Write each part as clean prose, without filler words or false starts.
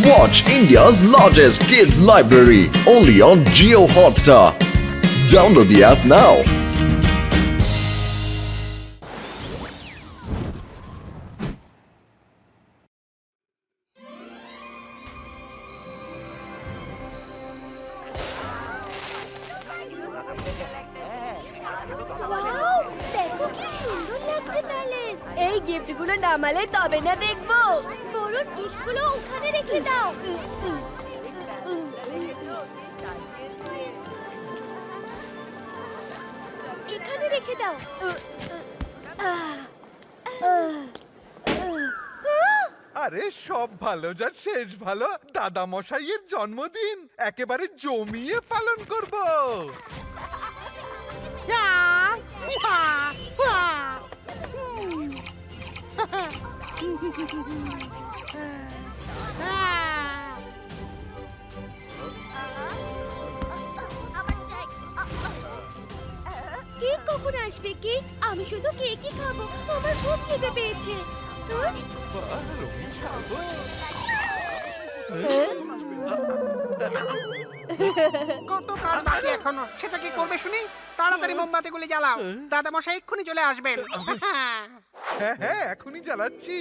Watch India's largest kids library only on Jio Hotstar. Download the app now. Wow, দেখো কি সুন্দর লাগছে palace. এই গিফটগুলো নামালে তবে না দেখবো। বরং গিফটগুলো ওখানে রেখে দাও। এখানে রেখে দাও। আরে সব ভালো যার শেষ ভালো। দাদা মশাইয়ের জন্মদিন একেবারে জমিয়ে পালন করব। কেক কখন আসবে? কেক আমি শুধু কেকই খাবো, আমার খুব খিদে পেয়েছে। বাহ, রঙিন সাগর। কত কাজ বাকি এখনো, সেটা কি করবে শুনি? তাড়াতাড়ি মোমবাতিগুলি জ্বালাও, দাদা মশাই এক্ষুনি চলে আসবেন। হ্যাঁ হ্যাঁ, এখনই জ্বালাচ্ছি।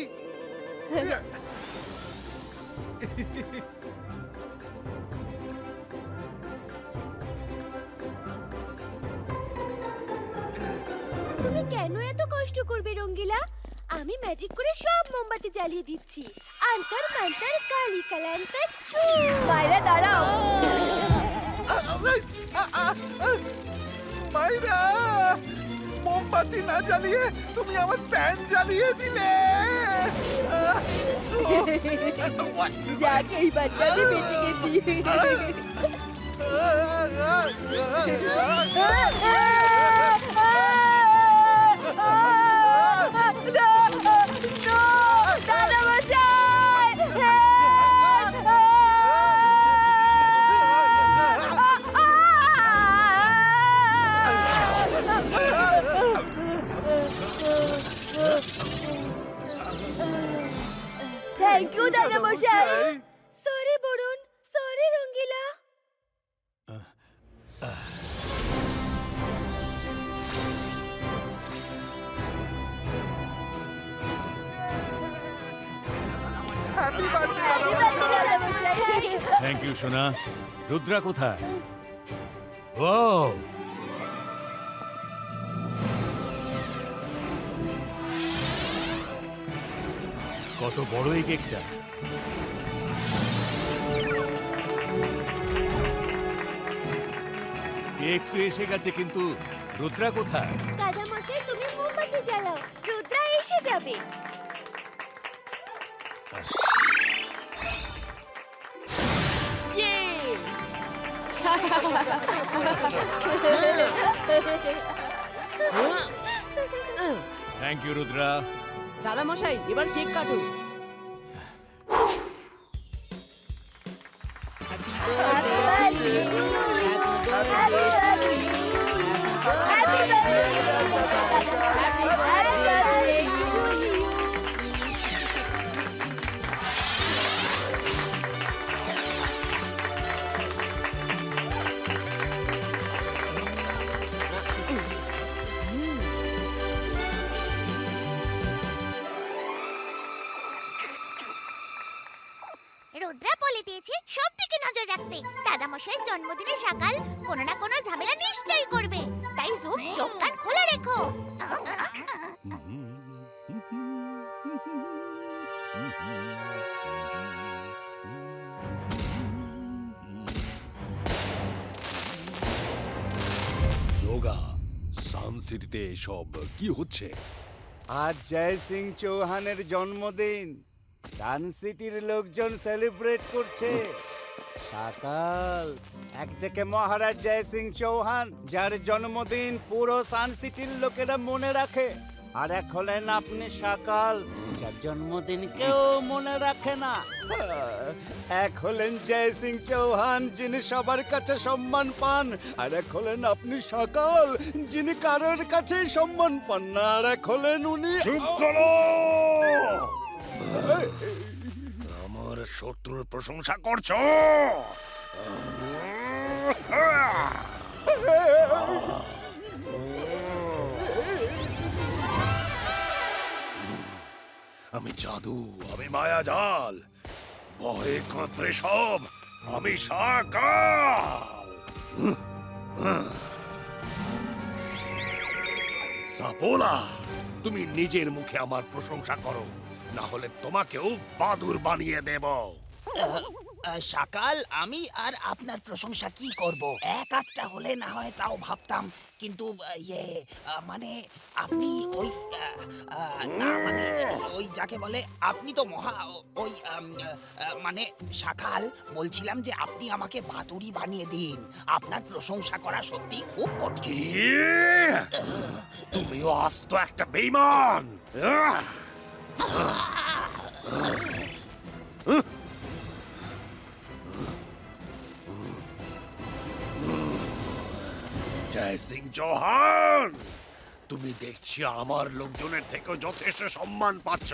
তুমি কেন এত কষ্ট করবে রঙ্গিলা? আমি ম্যাজিক করে সব মোমবাতি জ্বালিয়ে দিচ্ছি। আন্তর কান্তর কালি কালান্তর ছু। মায়েরা দাঁড়াও। মাইরা, মোমবাতি না জ্বালিয়ে তুমি আমার প্যান জ্বালিয়ে দিলে। যাক, এইবারটা আমি বেঁচে গেছি। থ্যাংক ইউ দাদা মশাই। সরি বরুণ, সরি রঙ্গিলা। হ্যাপি বার্থডে Happy birthday, দাদা মশাই। থ্যাংক ইউ সোনা। রুদ্রা কোথায়? ও কত বড় এই কেকটা! কেক তো এসে গেছে, কিন্তু রুদ্রা কোথায়? দাদা মশাই, তুমি মোমবাতি জ্বালাও, রুদ্রা এসে যাবে। Thank you Rudra. দাদা মশাই, এবার কেক কাটো। রুদ্রা বলে দিয়েছে সব দিকে নজর রাখতে। দাদা মশাইয়ের জন্মদিনে সকাল কোনো না কোনো ঝামেলা নিশ্চয়ই করবে, তাই চোখ কান খোলা রেখো। যোগা সান সিটিতে এসব কি হচ্ছে? আজ জয় সিং চৌহানের জন্মদিন। সান সিটির লোকজন সেলিব্রেট করছে। সকাল একদিকে মহারাজ জয় সিং চৌহান, যার জন্মদিন পুরো সান সিটির লোকেরা মনে রাখে, আর এক হলেন আপনি সকাল, যার জন্মদিন কেউ মনে রাখে না। এক হলেন জয় সিং চৌহান, যিনি সবার কাছে সম্মান পান, আর এক হলেন আপনি সকাল, যিনি কারোর কাছেই সম্মান পান না, আর এক হলেন উনি। চুপ করো! আমার শত্রুর প্রশংসা করছো? আমি জাদু, আমি মায়াজাল, ভয়ে কাঁপড়ে সব, আমি সাকাল। সাপোলা, তুমি নিজের মুখে আমার প্রশংসা করো, না হলে তোমাকেও বাদুর বানিয়ে দেব। সকাল আমি আর আপনার প্রশংসা কি করব? এক আধটা হলে না হয় তাও ভাবতাম, কিন্তু মানে আপনি ওই না মানে ওই যাকে বলে আপনি তো মহা ওই মানে সকাল বলছিলাম যে আপনি আমাকে বাদুড়ি বানিয়ে দিন। আপনার প্রশংসা করা সত্যি খুব কঠিন। তুমিও আস্ত একটা বেঈমান। জয় সিং চৌহান, তুমি দেখছি আমার লোকজনের থেকে যথেষ্ট সম্মান পাচ্ছ।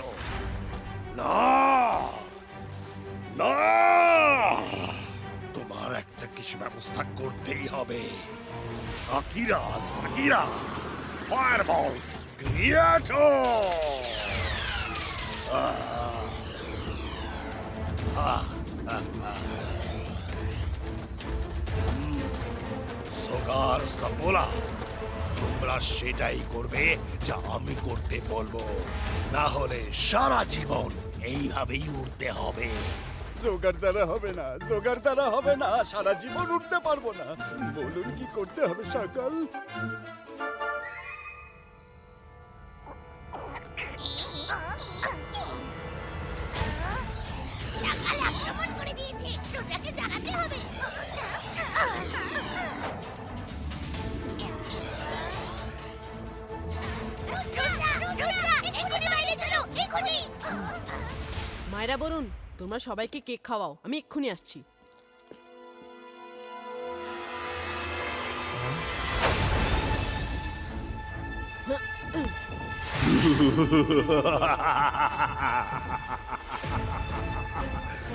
না না, তোমার একটা কিছু ব্যবস্থা করতেই হবে। Akira Shakira ফায়ারবলস ক্রিয়েটো। সোগার সাপোলা, তোমরা সেটাই করবে যা আমি করতে বলবো, না হলে সারা জীবন এইভাবেই উঠতে হবে। জোগাড় দ্বারা হবে না, জোগাড় দ্বারা হবে না, সারা জীবন উঠতে পারবো না। বলুন কি করতে হবে সকাল? সকাল আক্রমণ করে দিয়েছে, রুদ্রাকে জানাতে হবে। মায়েরা বলুন, তোমরা সবাইকে কেক খাওয়াও, আমি এক্ষুনি আসছি।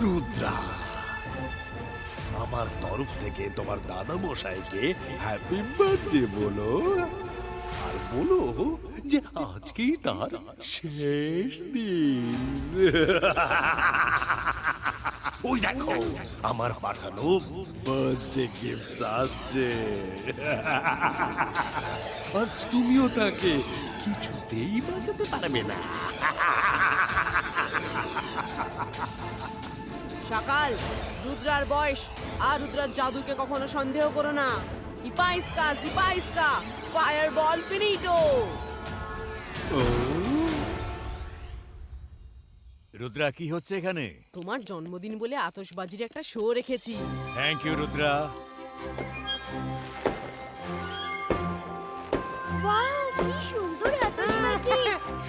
রুদ্রা, আমার তরফ থেকে তোমার দাদা মশাইকে হ্যাপি বার্থডে বলো, আর বলো যে আজকেই তার শেষ দিন। ওই দেখো, আমার পাঠানো বার্থডে গিফট আসছে। আজ তুমিও তাকে কিছুতেই বাঁচাতে পারবে না। সকাল, রুদ্রার বয়স আর রুদ্রার জাদুকে কখনো সন্দেহ করো না। ইপাইস্কা জিপাইস্কা ফায়ার বল ফিনিটো। রুদ্রা, কি হচ্ছে এখানে? তোমার জন্মদিন বলে আতশবাজির একটা শো রেখেছি। Thank you Rudra. ওয়াও, কি সুন্দর আতশবাজি!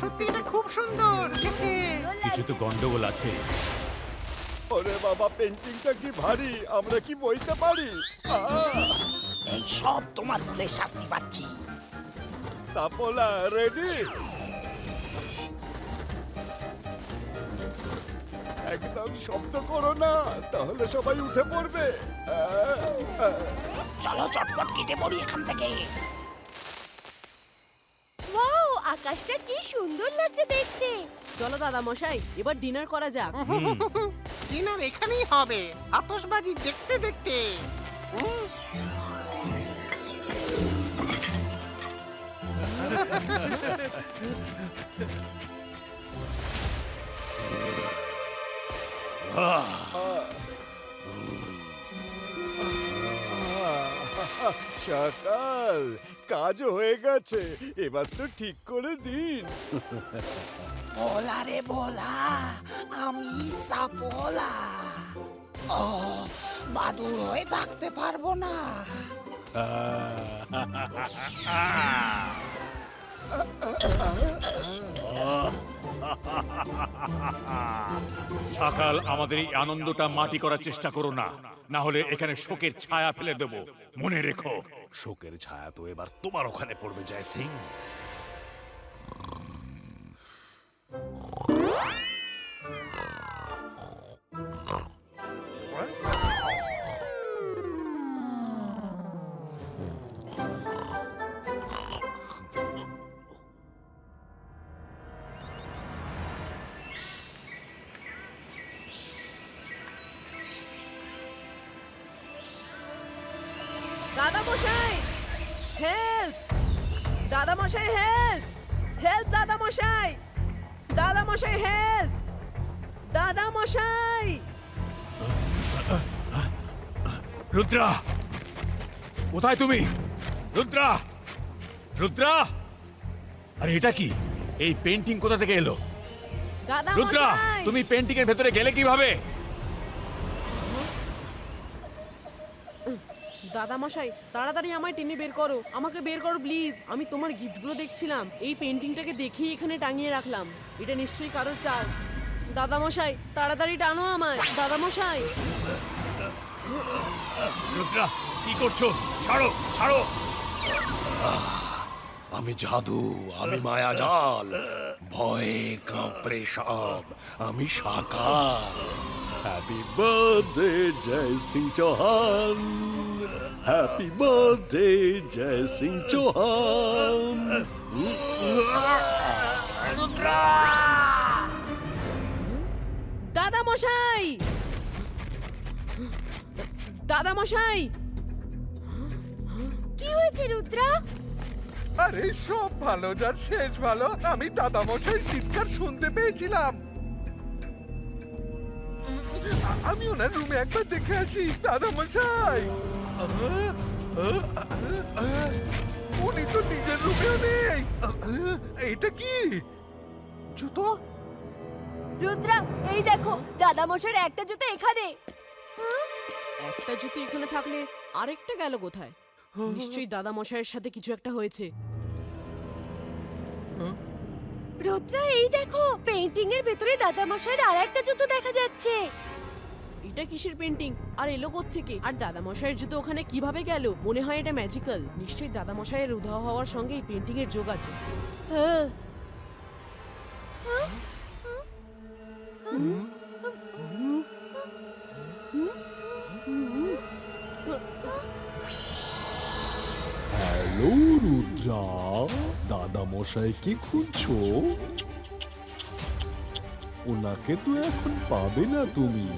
সত্যি এটা খুব সুন্দর। কিছু তো গন্ডগোল আছে। ওরে বাবা, পেন্টিংটা কি ভারী, আমরা কি বইতে পারি? এই সব তোমার ভুলে শাস্তি পাচ্ছি। সাপোলা রেডি? একদম শব্দ করো না, তাহলে সবাই উঠে পড়বে। চলো চটপট কেটে পড়ি এখান থেকে। ওয়াও, আকাশটা কি সুন্দর লাগছে দেখতে। চলো দাদা মশাই, এবার ডিনার করা যাক। ডিনার এখানেই হবে, আতশবাজি দেখতে দেখতে। সকাল, কাজ হয়ে গেছে, এবার তো ঠিক করে দিন। বলা রে বলা, আমি সাপোলা। ও, বাদুড় হয়ে থাকতে পারবো না। সকাল, আমাদের এই আনন্দটা মাটি করার চেষ্টা করো না, না হলে এখানে শোকের ছায়া ফেলে দেব। মনে রেখো। শোকের ছায়া তো এবার তোমার ওখানে পড়বে জয় সিং। হেল্প! দাদা মশাই হেল্প! হেল্প দাদা মশাই! দাদা মশাই হেল্প! দাদা মশাই! রুদ্রা, কোথায় তুমি? রুদ্রা, রুদ্রা! আরে এটা কি? এই পেন্টিং কোথা থেকে এলো? দাদা রুদ্রা, মশাই! তুমি পেন্টিং এর ভেতরে গেলে কিভাবে? দাদা মশাই, তাড়াতাড়ি আমায় টেনে বের করো, আমাকে বের করো প্লিজ। আমি তোমার গিফটগুলো দেখছিলাম, এই পেন্টিংটাকে দেখেই এখানে টাঙিয়ে রাখলাম। এটা নিশ্চয়ই কারোর চাল। দাদা মশাই, তাড়াতাড়ি টানো আমায়। দাদা মশাই! রুদ্রা, কি করছো? ছাড়ো, ছাড়ো! আমি জাদু, আমি মায়াজাল, ভয়ে কাঁপড়ে সব, আমি সাকার। হ্যাপি বার্থডে জয় সিং চৌহান, হ্যাপি বার্থডে জয় সিং চৌহান। দাদা মশাই! দাদা মশাই! কি হয়েছে রুদ্রা? আরে সব ভালো যার শেষ ভালো। আমি দাদামশাই চিৎকার শুনতে পেয়েছিলাম। আমি ওনার রুমে একবার দেখে আসি। দাদামশাই, উনি তো নিজের রুমেও নেই। এইটা কি? জুতো? রুদ্রা, এই দেখো দাদা মশাইয়ের একটা জুতো এখানে। একটা জুতো এখানে থাকলে আরেকটা গেল কোথায়? নিশ্চয়ই দাদা মশাইয়ের সাথে কিছু একটা হয়েছে। রুদ্রা, এই দেখো পেইন্টিং এর ভেতরে দাদা মশাইয়ের আর একটা জুতো দেখা যাচ্ছে। এটা কিসের পেন্টিং আর এলো থেকে? আর দাদা মশাইয়ের জুতো ওখানে কিভাবে গেল? মনে হয় এটা ম্যাজিক্যাল। নিশ্চয়ই দাদা মশাইয়ের উধাও হওয়ার সঙ্গে এই পেন্টিং এর যোগ আছে। হ্যাঁ। হ্যালো রুদ্রা, দাদা মশাইকে খুঁজছো? ওনাকে তো এখন পাবে না তুমি।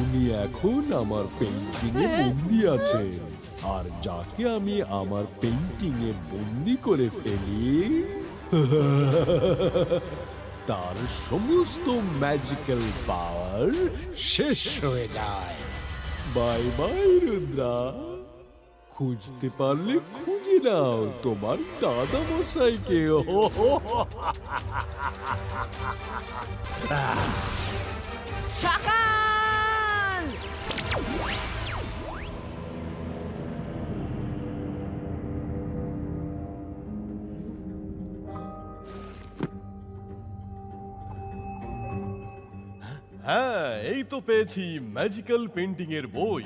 উনি এখন আমার পেইন্টিং এ বন্দি আছেন। আর যাকে আমি আমার পেইন্টিং এ বন্দি করে ফেলি তার সমস্ত ম্যাজিক্যাল পাওয়ার শেষ হয়ে যায়। বাই বাই রুদ্রা, খুঁজতে পারলে খুঁজে নাও তোমার দাদা মশাইকে। সকাল! হ্যাঁ, এই তো পেয়েছি ম্যাজিক্যাল পেন্টিং এর বই।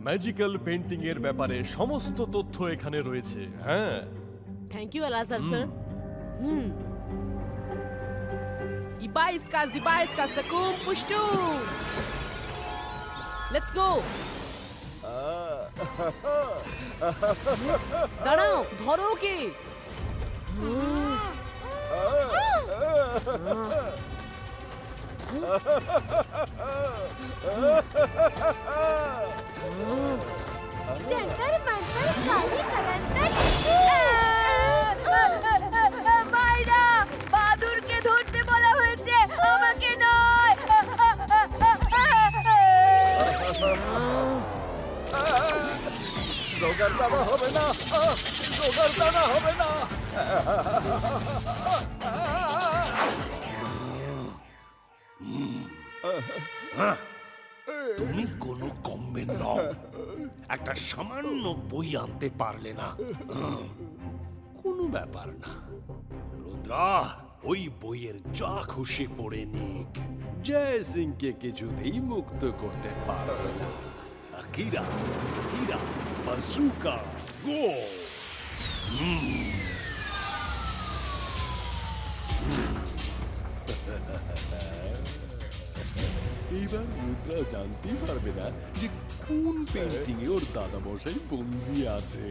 ম্যাজিক্যাল পেন্টিং এর ব্যাপারে সমস্ত তথ্য এখানে রয়েছে। হ্যাঁ, থ্যাংক ইউ আলাজার sir. Ibaiska, Sakum, Pushtu! Let's go! দাঁড়াও, ধরো ওকে! জন্তর মন্তর কালি কালান্তর ছু! মাইরা, বাদুরকে ধরতে বলা হয়েছে, আমাকে নয়। রোগার দানা হবে না, রোগার দানা হবে না। তুমি কোনো কমবে নও, একটা সামান্য বই আনতে পারলে না। কোনো ব্যাপার না রুদ্রা, ওই বইয়ের যা খুশি পড়ে নিক। জয় সিংকে কিছুতেই মুক্ত করতে পারবে না। আকিরা, সাকিরা, বাজুকা, গো! এইবার রুদ্রা জানতেই পারবে না যে কোন পেন্টিং এ ওর দাদা মশাই বন্দি আছে।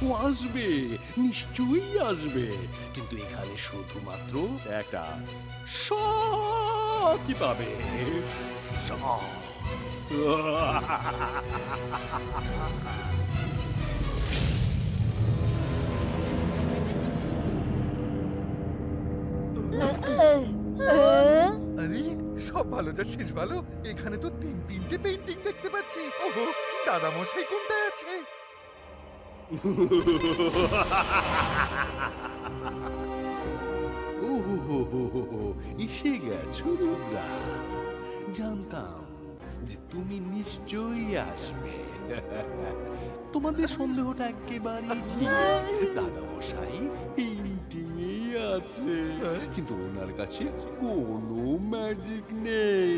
ও আসবে, নিশ্চয়ই আসবে, কিন্তু এখানে শুধুমাত্র একটা শখই পাবে। শখ। আরে সব ভালো যার শেষ ভালো, এখানে তো তিনটে পেন্টিং দেখতে পাচ্ছি। ওহো, দাদা মশাই কোনটায় আছে? এসে গেছো রুদ্রা। জানতাম যে তুমি নিশ্চয়ই আসবে। তোমাদের সন্দেহটা একেবারেই ঠিক। দাদা মশাই পেইন্টিংই আছে, কিন্তু ওনার কাছে কোনো ম্যাজিক নেই।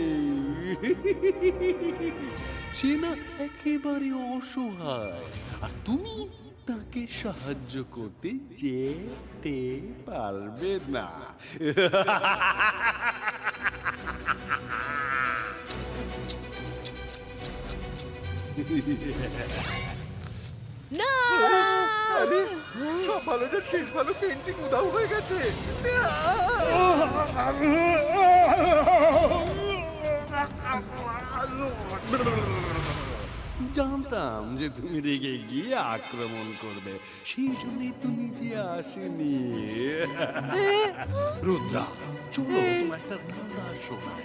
সে না একেবারে অসহায়, আর তুমি তাকে সাহায্য করতে যেতে পারবে না। না আরে সব ভালো যার শেষ ভালো, পেন্টিং উধাও হয়ে গেছে। জানতাম যে তুমি রেগে গিয়ে আক্রমণ করবে, সেই জন্যই তুমি যে আসেনি। রুদ্রা, চলো তোমার একটা ধাঁধা শোনাই।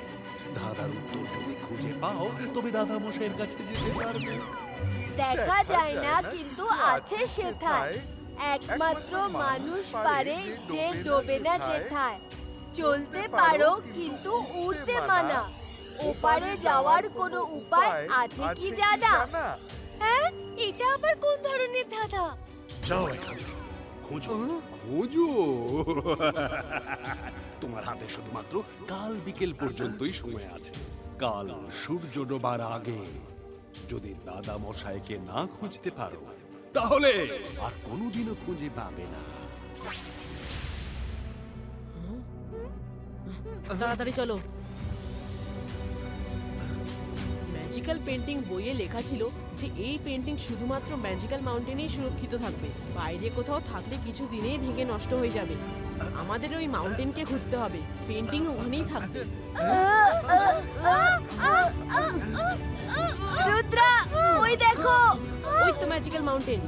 ধাঁধার উত্তর যদি খুঁজে পাও তবে দাদা মশাইয়ের কাছে যেতে পারবে। দেখা যায় না কিন্তু আছে সেথায়, একমাত্র মানুষ পারে যে ডোবে না যেথায়। চলতে পারো কিন্তু উড়তে মানা, ওপারে যাওয়ার কোনো উপায় আছে কি জানা? হ্যাঁ, এটা আবার কোন ধরনের ধাঁধা? যাও এখান থেকে, খোঁজো খোঁজো। তোমার হাতে শুধুমাত্র কাল বিকেল পর্যন্তই সময় আছে। কাল সূর্য ডোবার আগে যদি দাদা মশাইকে না খুঁজতে পারো তাহলে আর কোনোদিনও খুঁজে পাবে না। তাড়াতাড়ি চলো। ম্যাজিক্যাল পেন্টিং বইয়ে লেখা ছিল যে এই পেন্টিং শুধুমাত্র ম্যাজিক্যাল মাউন্টেনেই সুরক্ষিত থাকবে, বাইরে কোথাও থাকলে কিছু দিনেই ভেঙে নষ্ট হয়ে যাবে। আমাদের ওই মাউন্টেনকে খুঁজতে হবে, পেন্টিং ওখানেই থাকবে। রুদ্রা, ওই দেখো, ওই তো ম্যাজিক্যাল মাউন্টেন।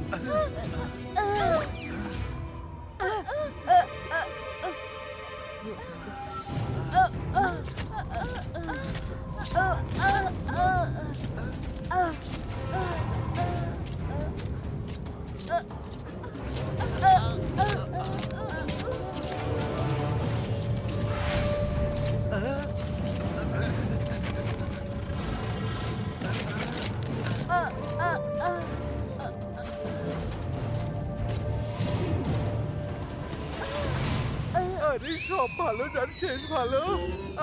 আরে সব ভালো যার শেষ ভালো,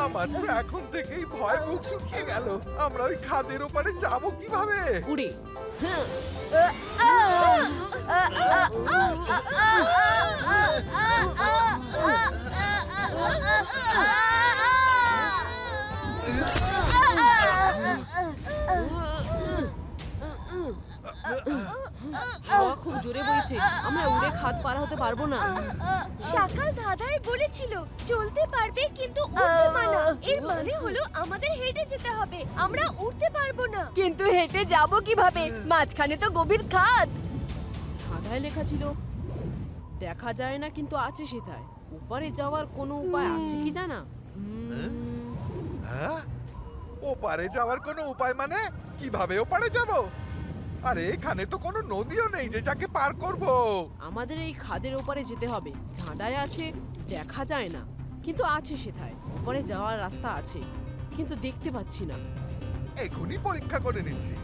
আমার তো এখন থেকেই ভয় বুক শুকিয়ে গেল। আমরা ওই খাদের ওপারে যাবো কিভাবে? উড়ে। হাওয়া খুব জোরে বইছে, আমরা উড়ে খাদ পার হতে পারবো না। সকাল দাদাই বলেছিল চলতে পারবে কিন্তু উড়তে মানা। এর মানে হলো আমাদের হেঁটে যেতে হবে, আমরা উড়তে পারবো না। কিন্তু হেঁটে যাব কিভাবে? মাঝখানে তো গভীর খাদ। ধাঁধায় লেখা ছিল দেখা যায় না কিন্তু আছে সেথায়, ওপারে যাওয়ার কোনো উপায় আছে কি জানা? হ্যাঁ, ওপারে যাওয়ার কোনো উপায় মানে কিভাবে ওপারে যাব? আরে এখানে তো কোনো নদীও নেই যে যাকে পার করব। আমাদের এই খাদের ওপারে যেতে হবে। ধাঁধায় আছে দেখা যায় না কিন্তু আছে সেথায়, ওপারে যাওয়ার রাস্তা আছে কিন্তু দেখতে পাচ্ছি না। এখনই পরীক্ষা করে নিচ্ছি।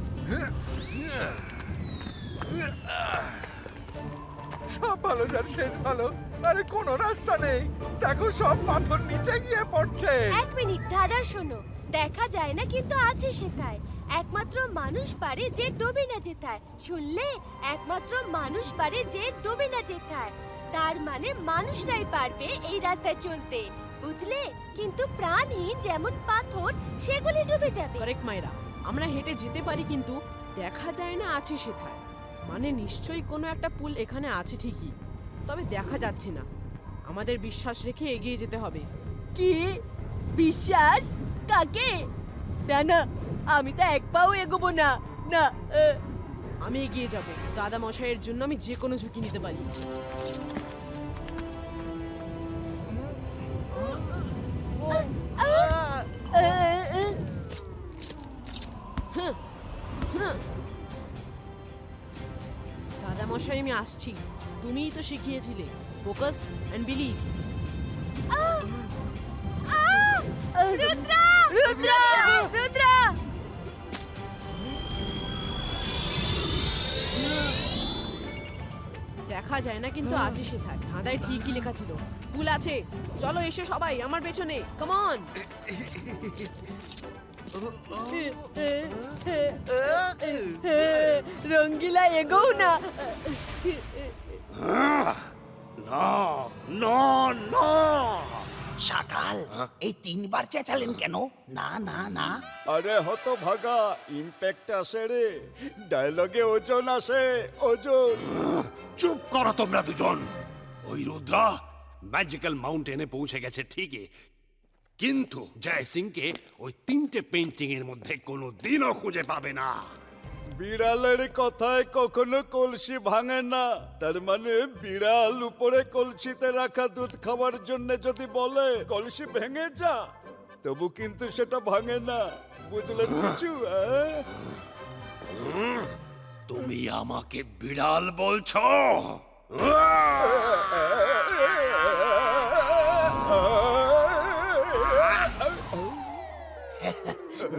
সব ভালো যার শেষ ভালো, আরে কোনো রাস্তা নেই। দেখো সব পাথর নিচে গিয়ে পড়ছে। এক মিনিট দাদা, শোনো, দেখা যায় না কিন্তু আছে সেথায়, একমাত্র মানুষ পারে যে ডোবে না যেথায়। শুনলে, একমাত্র মানুষ পারে যে ডোবে না যেথায়, তার মানে মানুষরাই পারবে এই রাস্তায় চলতে, বুঝলে? কিন্তু প্রাণহীন যেমন পাথর সেগুলি ডুবে যাবে। কারেক্ট মাইরা, আমরা হেঁটে যেতে পারি কিন্তু দেখা যায় না আছে সেথায়, মানে নিশ্চয়ই কোনো একটা পুল এখানে আছে ঠিকই, তবে দেখা যাচ্ছে না। আমাদের বিশ্বাস রেখে এগিয়ে যেতে হবে। কি বিশ্বাস? কাকে? না না, আমি তো এক পাও এগোবো না। না আমি এগিয়ে যাব, দাদা মশাইয়ের জন্য আমি যে কোনো ঝুঁকি নিতে পারি। দাদা মশাই আমি আসছি, তুমিই তো শিখিয়েছিলে focus and believe. Rudra Rudra Rudra দেখা যায় না কিন্তু আছে সেথায়, ধাঁধায় ঠিকই লেখা ছিল। ভুল আছে, চলো এসো সবাই আমার পেছনে, কাম অন। রঙ্গিলা এগো না। না না না শাকাল এই 3 বার চেঁচালেন কেন? না না না। আরে হত ভাগা, ইম্প্যাক্ট আসে রে, ডায়লগে ওজন আসে, ওজন। চুপ করো তোমরা দুজন। ওই রুদ্রা ম্যাজিক্যাল মাউন্টেনে পৌঁছে গেছে ঠিকই, কিন্তু জয় সিংকে ওই 3টে পেইন্টিং এর মধ্যে কোনো দিনও খুঁজে পাবে না। বিড়ালের কথায় কখনো কলসি ভাঙে না, তার মানে বিড়াল উপরে কলসিতে রাখা দুধ খাওয়ার জন্য যদি বলে কলসি ভেঙে যা, তবু কিন্তু সেটা ভাঙে না। বুঝলেন কিছু? তুমি আমাকে বিড়াল বলছো?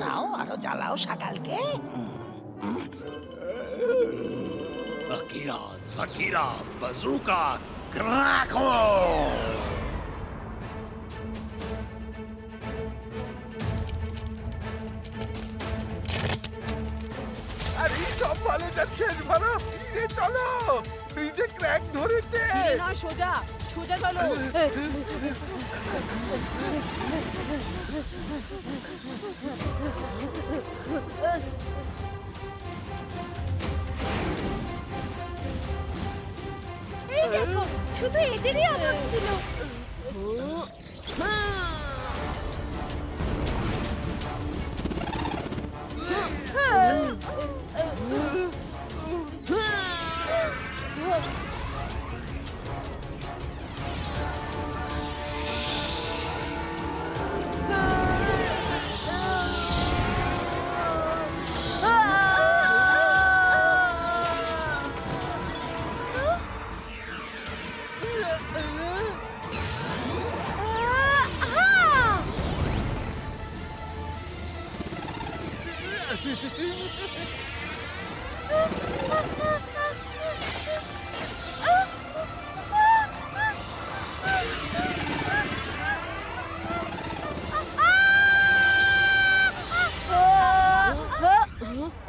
নাও আরো জ্বালাও শাকালকে। Akira জাকিরা বাজুকা Krakow. আর এই সব ভালো যার শেষ ভালো। রে চলো, ব্রিজে ক্র্যাক ধরেছে। ফিরে নয়, সোজা সোজা চলো। এই দেখো, শুধু এদেরই অভাব ছিল।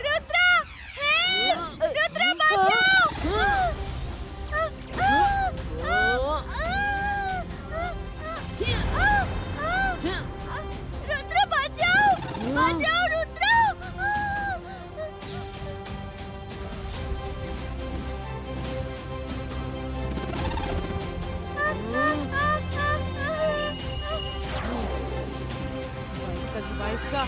রুদ্রা, রুদ্রা বাঁচাও। রুদ্রা বাঁচাও, বাঁচাও রুদ্রা। বাইসকা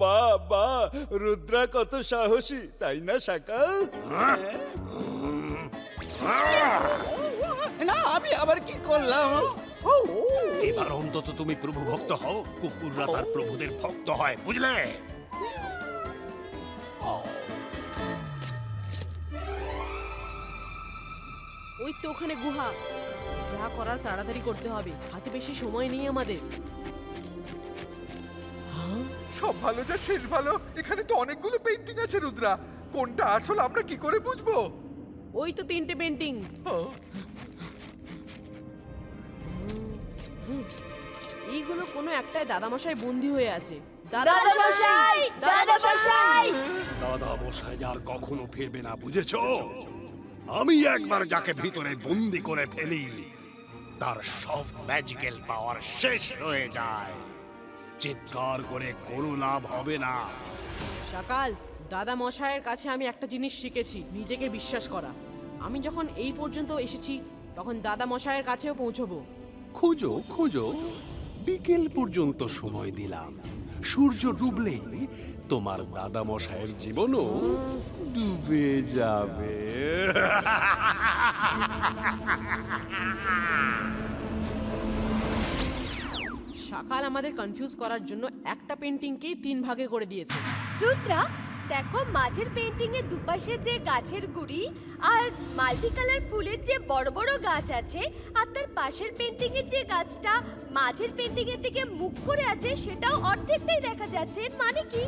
বাহ বাহ, রুদ্রা কত সাহসী, তাই না শাকাল? না, আমি আবার কি করলাম? এবার অন্তত তুমি প্রভু ভক্ত হও, কুকুররা তার প্রভুদের ভক্ত হয়, বুঝলে? ওই তো ওখানে গুহা, যা করার তাড়াতাড়ি করতে হবে, হাতে বেশি সময় নেই আমাদের। সব ভালো যার শেষ ভালো। এখানে তো অনেকগুলো পেইন্টিং আছে রুদ্রা, কোনটা আসল আমরা কি করে বুঝবো? ওই তো 3টে পেন্টিং। এইগুলো কোনো একটাই দাদামশাই বন্দী হয়ে আছে। দাদামশাই, দাদামশাই। দাদা মশাই আর কখনো ফিরবে না, বুঝেছো? আমি একবার যাকে ভিতরে বন্দি করে ফেলি, তার সব ম্যাজিক্যাল পাওয়ার শেষ হয়ে যায়। চিৎকার করে কোনো লাভ হবে না। সকাল, দাদা মশাইয়ের কাছে আমি একটা জিনিস শিখেছি, নিজেকে বিশ্বাস করা। আমি যখন এই পর্যন্ত এসেছি তখন দাদা মশাইয়ের কাছেও পৌঁছবো। খোঁজো খোঁজো, বিকেল পর্যন্ত সময় দিলাম। সূর্য ডুবলেই তোমার দাদা মশাইয়ের জীবনও ডুবে যাবে। সকাল আমাদের কনফিউজ করার জন্য একটা পেন্টিংকেই 3 ভাগে করে দিয়েছে। রুদ্রা, দেখো মাঝের পেন্টিং এর দুপাশে যে গাছের গুড়ি আর মাল্টি কালার ফুলের যে বড় বড় গাছ আছে, আর তার পাশের পেন্টিং এর যে গাছটা মাঝের পেন্টিং এর দিকে মুখ করে আছে সেটাও অর্ধেকটাই দেখা যাচ্ছে। এর মানে কি?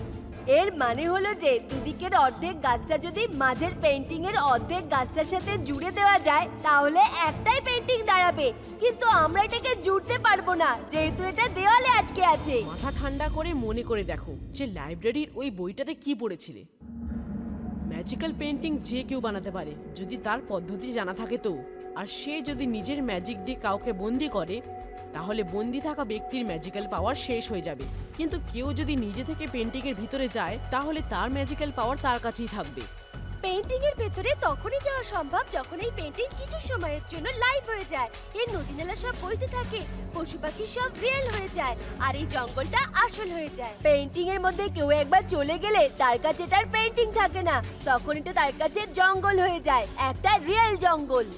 এর মানে হলো যে দুদিকের অর্ধেক গাছটা যদি মাঝের পেন্টিং এর অর্ধেক গাছটার সাথে জুড়ে দেওয়া যায় তাহলে একটাই পেন্টিং দাঁড়াবে, কিন্তু আমরা এটাকে জুড়তে পারবো না যেহেতু এটা দেওয়ালে আটকে আছে। মাথা ঠান্ডা করে মনে করে দেখো যে লাইব্রেরির ওই বইটাতে কি পড়েছিলে। ম্যাজিক্যাল পেন্টিং যে কেউ বানাতে পারে যদি তার পদ্ধতি জানা থাকে তো। আর সে যদি নিজের ম্যাজিক দিয়ে কাউকে বন্দি করে তাহলে বন্দি থাকা ব্যক্তির ম্যাজিক্যাল পাওয়ার শেষ হয়ে যাবে, কিন্তু কেউ যদি নিজে থেকে পেন্টিং এর ভিতরে যায় তাহলে তার ম্যাজিক্যাল পাওয়ার তার কাছেই থাকবে। পেন্টিং এর ভেতরে তখনই যাওয়া সম্ভব যখন এই পেন্টিং কিছু সময়ের জন্য লাইভ হয়ে যায়। এর নদী নালা সব বইতে থাকে, পশু পাখি সব রিয়েল হয়ে যায়, আর এই জঙ্গলটা আসল হয়ে যায়। পেন্টিং এর মধ্যে কেউ একবার চলে গেলে তার কাছে তার পেন্টিং থাকে না, তখন এটা তার কাছে জঙ্গল হয়ে যায়, একটা রিয়েল জঙ্গল।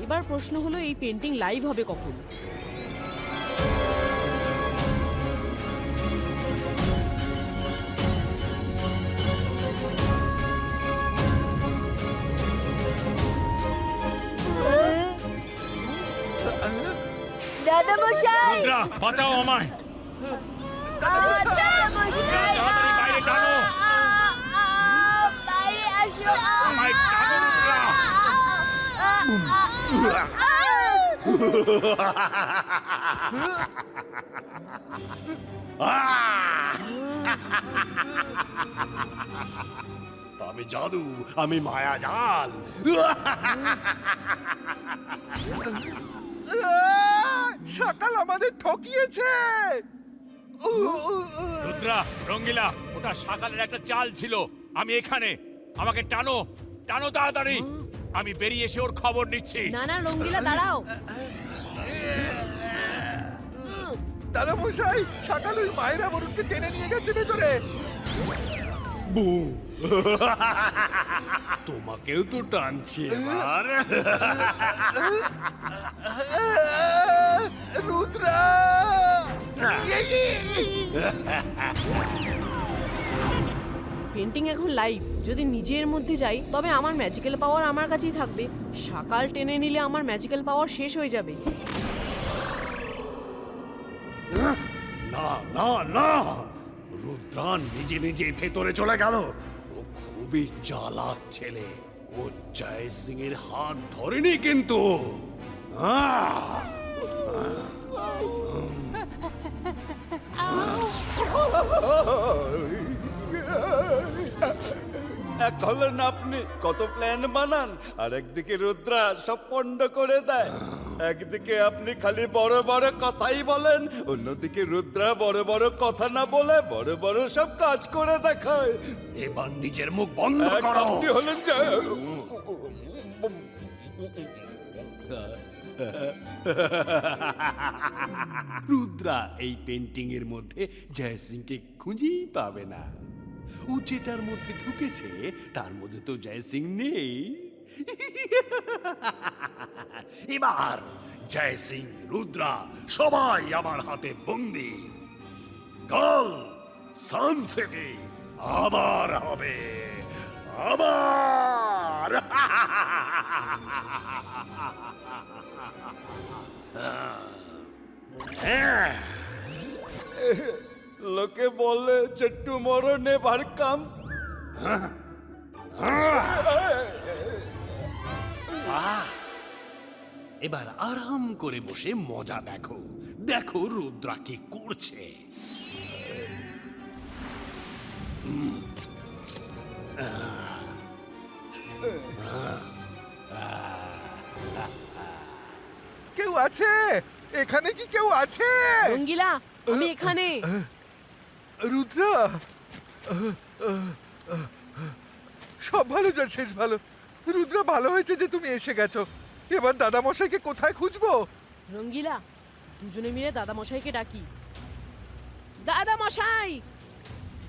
এবার প্রশ্ন হলো এই পেন্টিং লাইভ হবে কখন? দাদা মশাই, রুদ্রা, বাঁচাও আমায়। দাদা মশাই, তাড়াতাড়ি বাইরে টানো। বাইরে আসো। আমায় টানো, রুদ্রা। আমি জাদু, আমি মায়াজাল। সকাল আমাদের ঠকিয়েছে। রুদ্রা, রঙ্গিলা, ওটা সকালের একটা চাল ছিল। আমি এখানে, আমাকে টানো, টানো তাড়াতাড়ি। আমি বেরিয়ে এসে ওর খবর নিচ্ছি। না না রঙ্গিলা, দাঁড়াও। দাদা মশাই, সকাল ওই মায়েরা বরুণকে টেনে নিয়ে গেছে ভেতরে। বু, তোমাকেও তো টানছি এবার। রুদ্রা, পেন্টিং এখন লাইভ, যদি নিজের মধ্যে যাই তবে আমার ম্যাজিক্যাল পাওয়ার আমার কাছেই থাকবে। সকাল টেনে নিলে আমার ম্যাজিক্যাল পাওয়ার শেষ হয়ে যাবে। না না না, রুদ্রা নিজে নিজে ভেতরে চলে গেল। ও খুবই চালাক ছেলে, ও জয় সিং এর হাত ধরেনি কিন্তু। এক হলেন আপনি, কত প্ল্যান বানান, আর একদিকে রুদ্রা সব পণ্ড করে দেয়। একদিকে আপনি খালি বড় বড় কথাই বলেন, অন্যদিকে রুদ্রা বড় বড় কথা না বলে বড় বড় সব কাজ করে দেখায়। এবার নিজের মুখ বন্ধ করো। আপনি হলেন যে রুদ্রা এই পেন্টিং এর মধ্যে জয় সিংকে খুঁজেই পাবে না। ও যেটার মধ্যে ঢুকেছে তার মধ্যে তো জয় সিং নেই। এবার জয় সিং, রুদ্রা সবাই আমার হাতে বন্দি। কাল সানসেটে আবার হবে, আবার। লোকে বলে যে টুমরো নেভার কামস। এবার আরাম করে বসে মজা দেখো, দেখো রুদ্রা কি করছে। কেউ আছে এখানে? কি কেউ আছে? রঙ্গিলা আমি এখানে। রুদ্রা, সব ভালো যার শেষ ভালো। রুদ্রা, ভালো হয়েছে যে তুমি এসে গেছো। এবার দাদা মশাইকে কোথায় খুঁজবো? রঙ্গিলা দুজনে মিলে দাদা মশাইকে ডাকি। দাদা মশাই,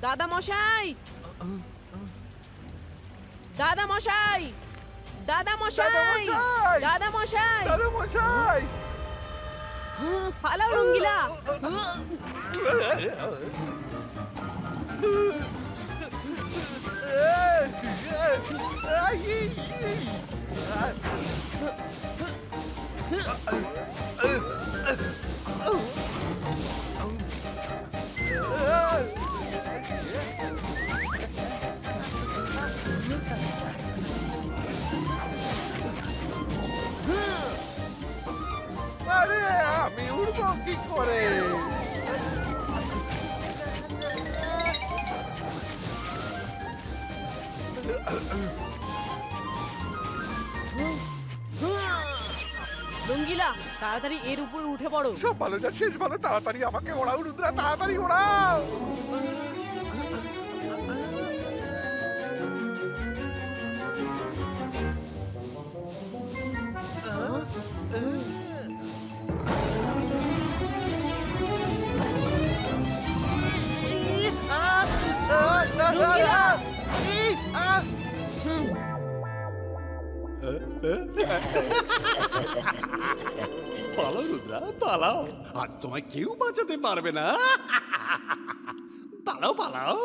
দাদা মশাই, দাদা মশাই, দাদা মশাই, দাদা মশাই, দাদা মশাই! পালাও রঙ্গিলা। আরে আমি উড়বো কি করে? রঙ্গিলা তাড়াতাড়ি এর উপর উঠে পড়ো। সব ভালো যার শেষ ভালো। তাড়াতাড়ি আমাকে ওড়াও রুদ্রা, তাড়াতাড়ি ওড়াও। রঙ্গিলা পালাও রুদ্রা, পালাও। আজ তোমায় কেউ বাঁচাতে পারবে না। পালাও, পালাও।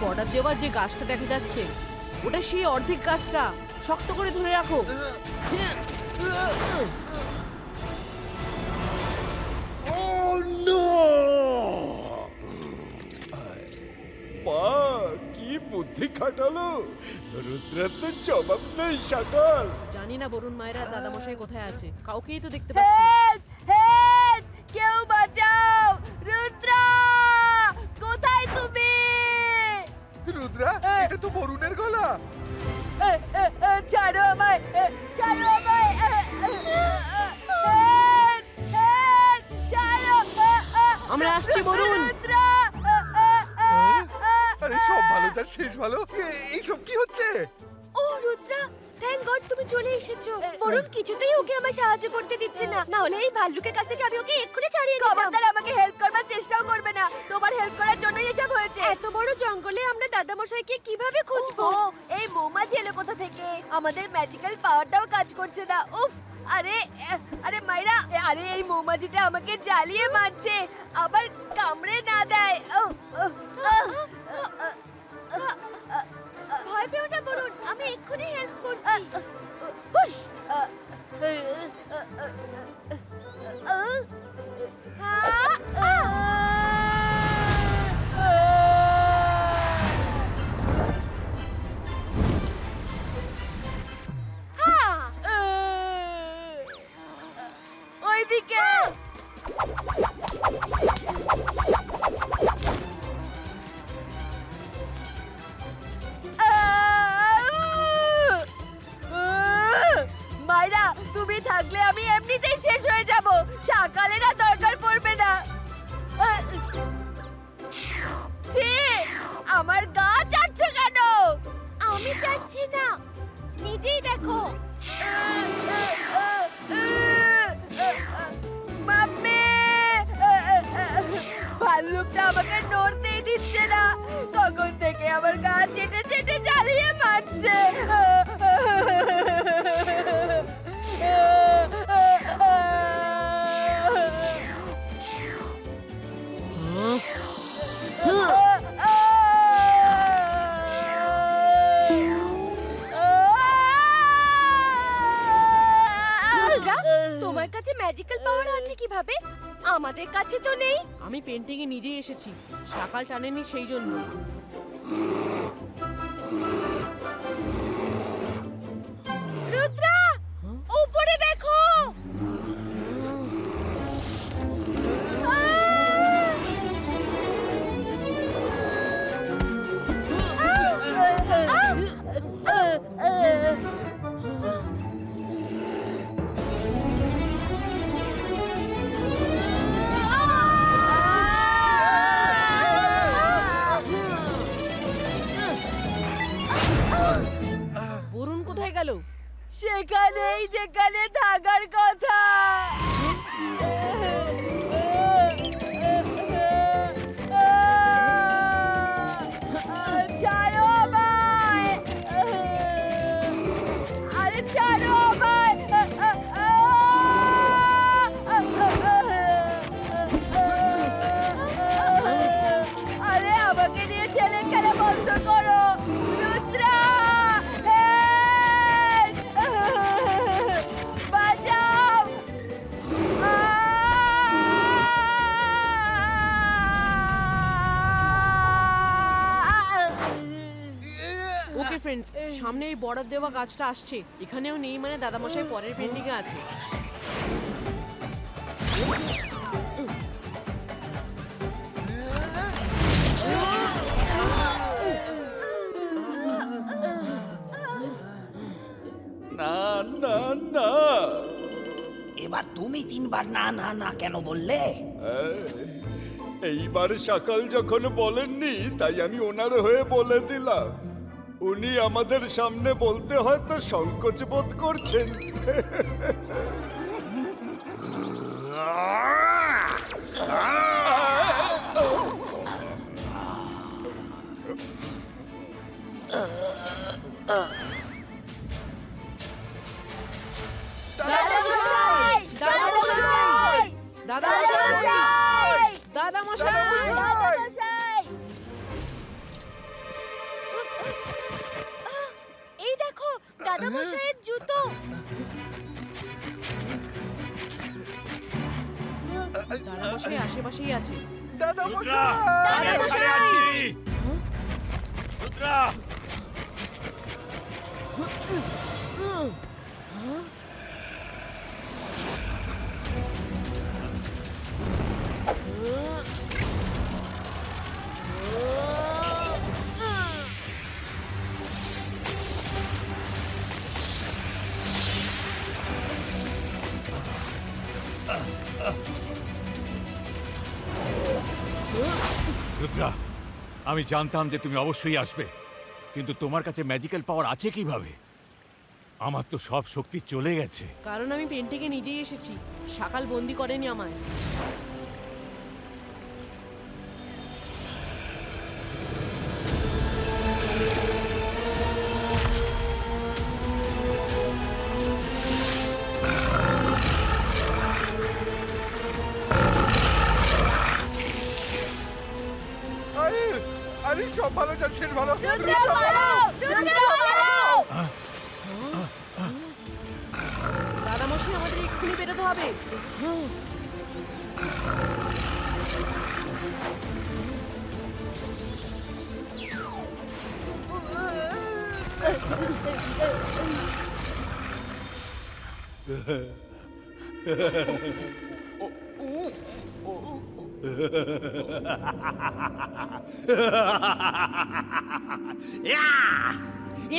বর্ডার দেওয়া যে গাছটা দেখা যাচ্ছে ওটা সেই অর্ধেক গাছটা। শক্ত করে ধরে রাখো। মা কি বুদ্ধি খাটালো! রুদ্রের তো জবাব নেই সকাল। জানি না বরুণ মায়েরা দাদামশাই কোথায় আছে, কাউকেই তো দেখতে পাচ্ছি না। হেল্প! কেউ বাঁচাও! রুদ্রা, কোথায় তুমি? রুদ্রা, এটা তো বরুণের গলা। ছাড়ো আমায়, ছাড়ো আমায়। ছাড়ো। আমরা আসছি বরুণ। রুদ্রা! আরে সব ভালো যার শেষ ভালো। এইসব কি হচ্ছে? ও রুদ্রা, থ্যাংক গড তুমি চলে এসেছো। বরুণ কিছুতেই ওকে আমায় সাহায্য করতে দিচ্ছে না। না হলে এই ভাল্লুকের কাছ থেকে আমি ওকে এক্ষুনি ছাড়িয়ে দিতাম। খবরদার আমাকে হেল্প করবার চেষ্টাও করবে না। তোমার হেল্প করার জন্যই এসব হয়েছে। এত বড় জঙ্গলে আমরা দাদামশাইকে কিভাবে খুঁজবো? এই মৌমাছি এলো কোথা থেকে? আমাদের ম্যাজিক্যাল পাওয়ারটাও কাজ করছে না। উফ! আরে আরে মাইরা, আরে এই মৌমাছিটা আমাকে জ্বালিয়ে মারছে, আবার কামড়ে না দেয়। ভয় পেও না বরুণ, আমি এক্ষুনি হেল্প করছি। হুশ! ওইদিকে পাচ্ছি না, নিজেই দেখো। মাম্মি, ভাল্লুকটা আমাকে নড়তেই দিচ্ছে না, তখন থেকে আমার গা চেটে চেটে জ্বালিয়ে মারছে। তোমার কাছে ম্যাজিক্যাল পাওয়ার আছে কিভাবে? আমাদের কাছে তো নেই। আমি পেন্টিং এ নিজেই এসেছি, সকাল টানেনি সেই জন্য। রুদ্রা, উপরে দেখো। বরুণ কোথায় গেল? সেখানেই যেখানে থাকার কথা। ছাড়ো আমায়, আরে ছাড়ো আমায়। আরে আমাকে নিয়ে ছেলে খেলা বন্ধ করো। রুদ্রা, বাঁচাও। ওকে ফ্রেন্ডস, সামনে এই বর্ডার দেওয়া গাছটা আসছে, এখানেও নেই মানে দাদামশাই পরের পেন্টিং এ আছে। না না না, এবার তুমি 3 বার না না না কেন বললে? এইবার সকাল যখন বলেননি তাই আমি ওনার হয়ে বলে দিলাম। উনি আমাদের সামনে বলতে হয়তো সংকোচ বোধ করছেন। দাদামশাই, দাদামশাই, দাদামশাই, দাদামশাই! দাদামশাই! এই দেখো দাদামশাইয়ের জুতো। দাদামশাই আশেপাশেই আছে। রুদ্রা, আমি দাদামশাই! এখানে আছি। রুদ্রা, রুদ্রা, আমি জানতাম যে তুমি অবশ্যই আসবে, কিন্তু তোমার কাছে ম্যাজিক্যাল পাওয়ার আছে কিভাবে? আমার তো সব শক্তি চলে গেছে। কারণ আমি পেন্টিং এ নিজেই এসেছি, সকাল বন্দি করেনি আমায়। আরে আরে সব ভালো যার শেষ ভালো। রুদ্রা পালাও, রুদ্রা পালাও। দাদামশাই, আমাদের এক্ষুনি বেরোতে হবে।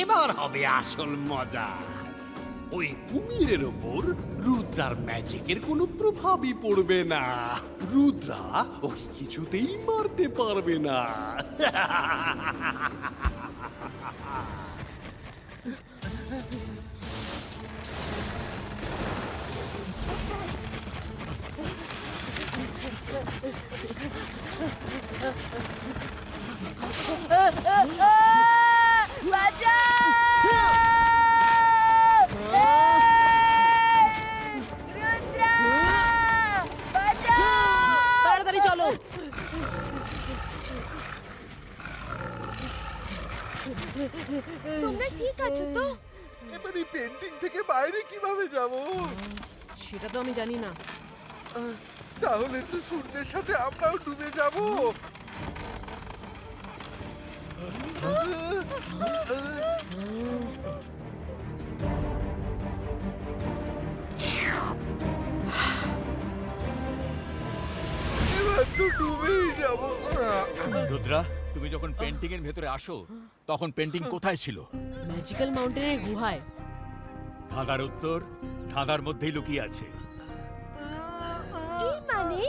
এবার হবে আসল মজা। ওই কুমিরের ওপর রুদ্রার ম্যাজিকের কোনো প্রভাবই পড়বে না। রুদ্রা ওই কিছুতেই মারতে পারবে না। এবার এই পেন্টিং থেকে বাইরে কিভাবে যাব? সেটা তো আমি জানি না। তাহলে তো সূর্যের সাথে আমরাও ডুবে যাব। এবার তো ডুবেই যাব। রুদ্রা, তুমি যখন পেন্টিং এর ভেতরে আসো তখন পেন্টিং কোথায় ছিল? ম্যাজিক্যাল মাউন্টেনের গুহায়। ধাঁধার উত্তর ধাঁধার মধ্যেই লুকিয়ে আছে। এর মানে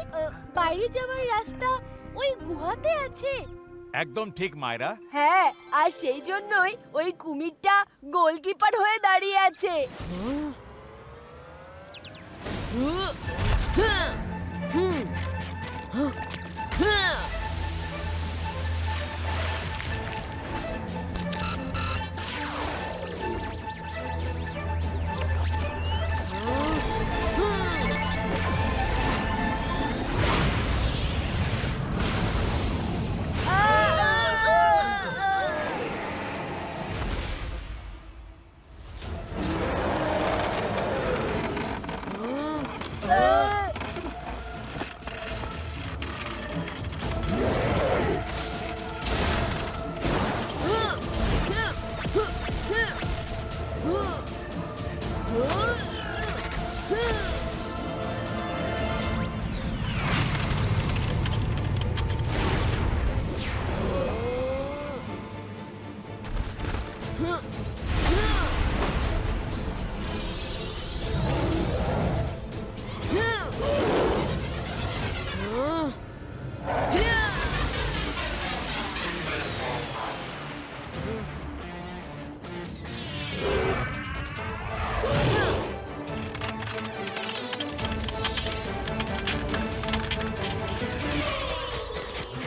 বাইরে যাওয়ার রাস্তা ওই গুহাতে আছে। একদম ঠিক মায়রা। হ্যাঁ, আর সেই জন্যই ওই কুমিরটা গোলকিপার হয়ে দাঁড়িয়ে আছে।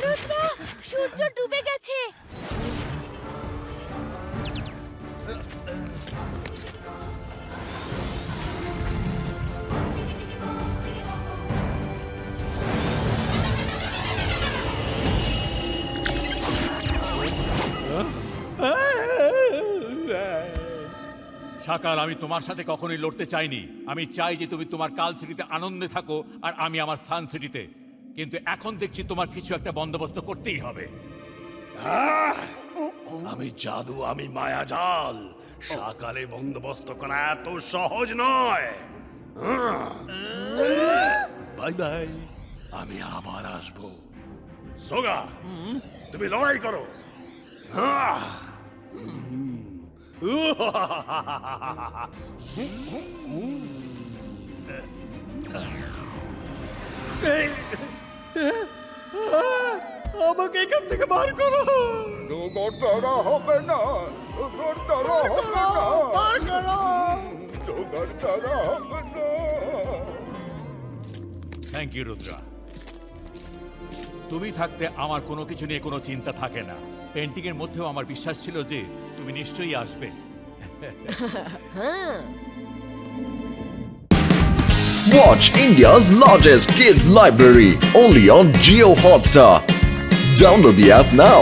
রুদ্রা, সূর্য ডুবে গেছে। সাকাল, আমি তোমার সাথে কখনোই লড়তে চাইনি। আমি চাই যে তুমি তোমার কাল সিটিতে আনন্দে থাকো আর আমি আমার সান সিটিতে। কিন্তু এখন দেখছি তোমার কিছু একটা বন্দোবস্ত করতেই হবে। আমি জাদু, আমি মায়াজাল। সকালে বন্দোবস্ত করা এত সহজ নয়। বাই বাই, আমি আবার আসবো। সোগা, তুমি লড়াই করো। আমাকে এখান থেকে বার করো। সুগর দ্বারা হবে না, সুগর দ্বারা হবে না, বার করো। সুগর দ্বারা হবে না। Thank you Rudra. তুমি থাকতে আমার কোনো কিছু নিয়ে কোনো চিন্তা থাকে না। পেন্টিং এর মধ্যেও আমার বিশ্বাস ছিল যে তুমি নিশ্চয়ই আসবে। Watch India's largest kids library only on Jio Hotstar. Download the app now.